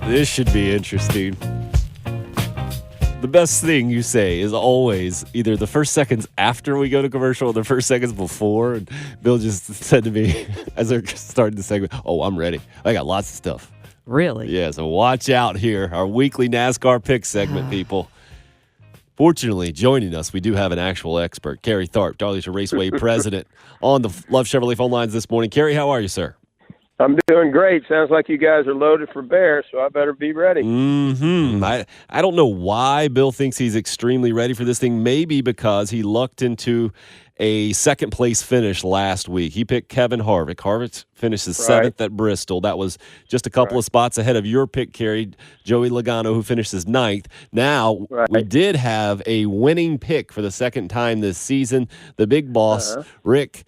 This should be interesting. The best thing you say is always either the first seconds after we go to commercial or the first seconds before. And Bill just said to me as they're starting the segment, "Oh, I'm ready. I got lots of stuff." Really? Yeah, so watch out here. Our weekly NASCAR pick segment, people. Fortunately, joining us, we do have an actual expert, Kerry Tharp, Darlington Raceway president, on the Love Chevrolet phone lines this morning. Kerry, how are you, sir? I'm doing great. Sounds like you guys are loaded for bear, so I better be ready. I don't know why Bill thinks he's extremely ready for this thing. Maybe because he lucked into a second-place finish last week. He picked Kevin Harvick. Harvick finishes seventh at Bristol. That was just a couple of spots ahead of your pick, Kerry, Joey Logano, who finishes ninth. Now, we did have a winning pick for the second time this season. The big boss, Rick,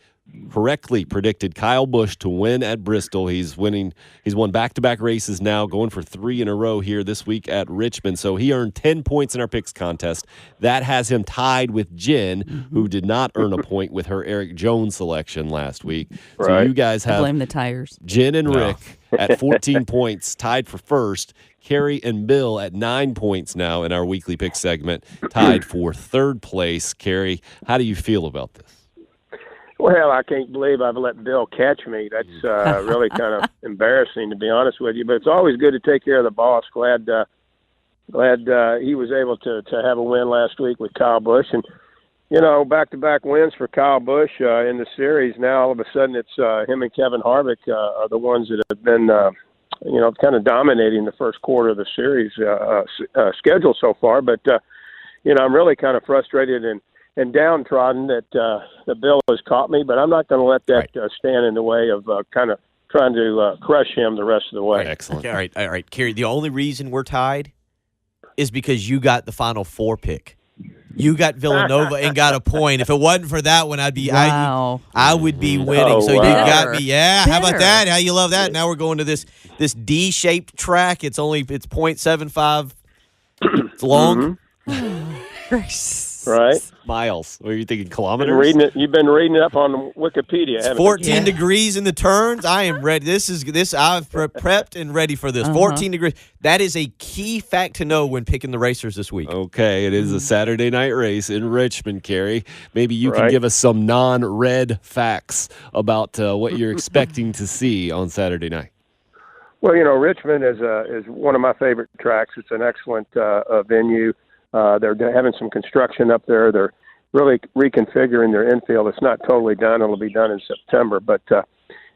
correctly predicted Kyle Busch to win at Bristol. He's winning. He's won back-to-back races now, going for 3 in a row here this week at Richmond. So he earned 10 points in our picks contest. That has him tied with Jen, who did not earn a point with her Eric Jones selection last week. So you guys have blame the tires. Jen and Rick at 14 points, tied for first. Kerry and Bill at 9 points now in our weekly pick segment, tied for third place. Kerry, how do you feel about this? Well, I can't believe I've let Bill catch me. That's really kind of embarrassing, to be honest with you. But it's always good to take care of the boss. Glad he was able to have a win last week with Kyle Busch. And, you know, back-to-back wins for Kyle Busch in the series. Now, all of a sudden, it's him and Kevin Harvick are the ones that have been, kind of dominating the first quarter of the series schedule so far. But, I'm really kind of frustrated and downtrodden that Bill has caught me, but I'm not going to let that stand in the way of kind of trying to crush him the rest of the way. Excellent. Okay, all right, Kerry, the only reason we're tied is because you got the Final Four pick. You got Villanova and got a point. If it wasn't for that one, I'd be I would be winning. So you got me. Yeah, how about that? How you love that? Now we're going to this D-shaped track. It's 0.75 it's long. Right. Miles. What are you thinking, kilometers? You've been reading it up on Wikipedia, haven't 14 degrees in the turns. I am ready. This. I've prepped and ready for this. 14 degrees. That is a key fact to know when picking the racers this week. Okay, it is a Saturday night race in Richmond, Kerry. Maybe you can give us some non-red facts about what you're expecting to see on Saturday night. Well, Richmond is one of my favorite tracks. It's an excellent venue. They're having some construction up there. They're really reconfiguring their infield. It's not totally done. It'll be done in September. But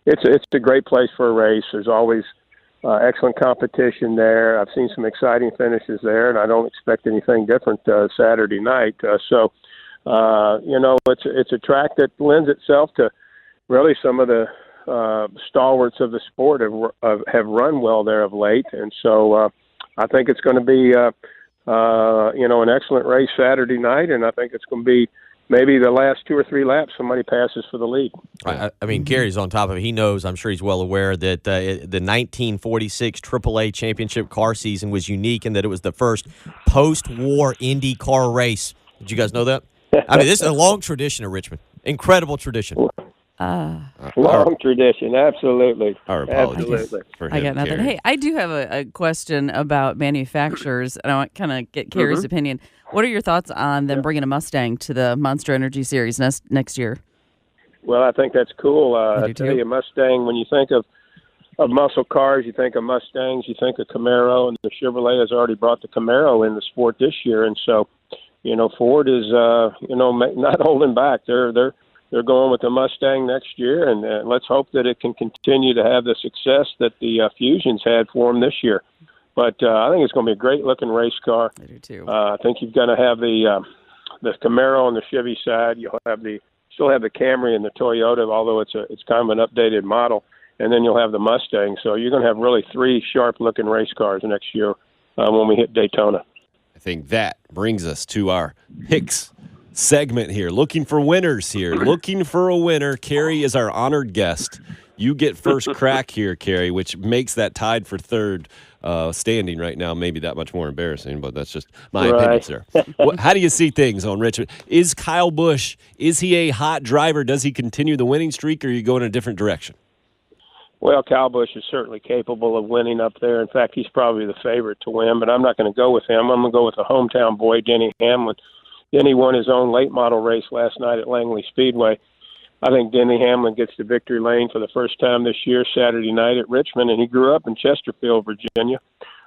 it's a great place for a race. There's always excellent competition there. I've seen some exciting finishes there, and I don't expect anything different Saturday night. It's a track that lends itself to really some of the stalwarts of the sport have run well there of late. And so I think it's going to be an excellent race Saturday night, and I think it's going to be maybe the last 2 or 3 laps somebody passes for the lead. I mean, Kerry's on top of it. He knows, I'm sure he's well aware, that the 1946 AAA championship car season was unique in that it was the first post-war Indy car race. Did you guys know that? I mean, this is a long tradition at Richmond. Incredible tradition. Long tradition, absolutely. Our apologies. Absolutely. For him, I got nothing. Kerry. Hey, I do have a question about manufacturers, and I want to kind of get Kerry's opinion. What are your thoughts on them bringing a Mustang to the Monster Energy Series next year? Well, I think that's cool. I tell you, Mustang, when you think of muscle cars, you think of Mustangs, you think of Camaro, and the Chevrolet has already brought the Camaro in the sport this year. And so, Ford is, not holding back. They're going with the Mustang next year, and let's hope that it can continue to have the success that the Fusions had for them this year. But I think it's going to be a great-looking race car. I do too. I think you're going to have the Camaro on the Chevy side. You'll still have the Camry and the Toyota, although it's kind of an updated model, and then you'll have the Mustang. So you're going to have really 3 sharp-looking race cars next year when we hit Daytona. I think that brings us to our picks segment here. Looking for winners here. Looking for a winner. Kerry is our honored guest. You get first crack here, Kerry, which makes that tied for third standing right now maybe that much more embarrassing, but that's just my opinion, sir. How do you see things on Richmond? Is Kyle Busch, is he a hot driver? Does he continue the winning streak, or are you going in a different direction? Well, Kyle Busch is certainly capable of winning up there. In fact, he's probably the favorite to win, but I'm not going to go with him. I'm going to go with a hometown boy, Denny Hamlin. Denny won his own late model race last night at Langley Speedway. I think Denny Hamlin gets to victory lane for the first time this year, Saturday night at Richmond, and he grew up in Chesterfield, Virginia,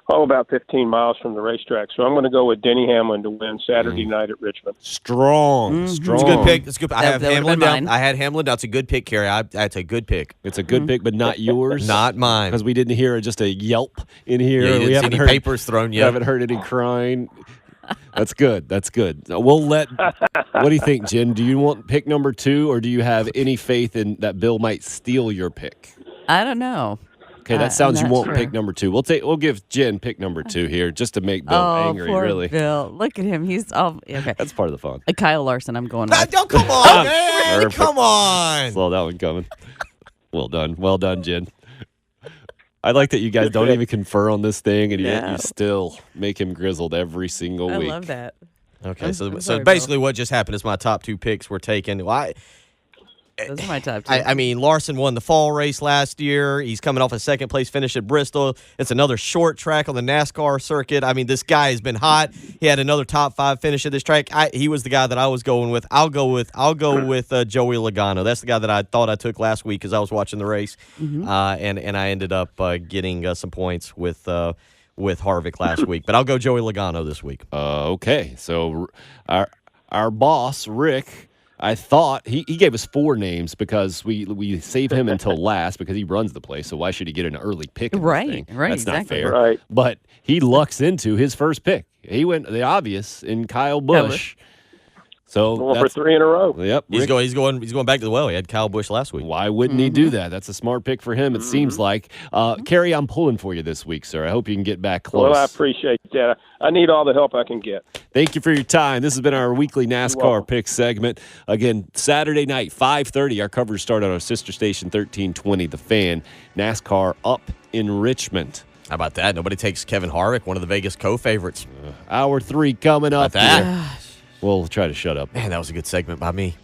all about 15 miles from the racetrack. So I'm going to go with Denny Hamlin to win Saturday night at Richmond. Strong. It's a good pick. It's good. I have Hamlin down. I had Hamlin down. It's a good pick, Kerry. That's a good pick. It's a good pick, but not yours. Not mine. Because we didn't hear just a yelp in here. Yeah, we haven't heard any papers thrown yet. We haven't heard any crying. That's good. That's good. We'll let. What do you think, Jen? Do you want pick number 2, or do you have any faith in that Bill might steal your pick? I don't know. Okay, that sounds you want sure. pick number 2. We'll give Jen pick number 2 here just to make Bill angry. Poor Really, Bill. Look at him. He's all okay. That's part of the fun. Kyle Larson. I'm going with. Don't come on, man. Perfect. Come on. Saw that one coming. Well done, Jen. I like that you guys don't even confer on this thing, and yet you still make him grizzled every single week. I love that. Okay, I'm so sorry, basically Bill. what just happened is my top 2 picks were taken. Well, Those are my top 2. I mean, Larson won the fall race last year. He's coming off a second-place finish at Bristol. It's another short track on the NASCAR circuit. I mean, this guy has been hot. He had another top 5 finish at this track. He was the guy that I was going with. I'll go with Joey Logano. That's the guy that I thought I took last week because I was watching the race, and I ended up getting some points with Harvick last week. But I'll go Joey Logano this week. Okay, so our boss Rick. I thought he gave us 4 names because we save him until last because he runs the place. So why should he get an early pick? Right, That's exactly. not fair. Right. But he lucks into his first pick. He went the obvious in Kyle Busch. So Going for 3 in a row. Yep. He's going back to the well. He had Kyle Busch last week. Why wouldn't he do that? That's a smart pick for him, it seems like. Kerry, I'm pulling for you this week, sir. I hope you can get back close. Well, I appreciate that. I need all the help I can get. Thank you for your time. This has been our weekly NASCAR welcome. pick segment. Again, Saturday night, 5:30. Our coverage started on our sister station, 1320 The Fan. NASCAR up in Richmond. How about that? Nobody takes Kevin Harvick, one of the Vegas co-favorites. Hour 3 coming up. About that? Here. We'll try to shut up. Man, that was a good segment by me.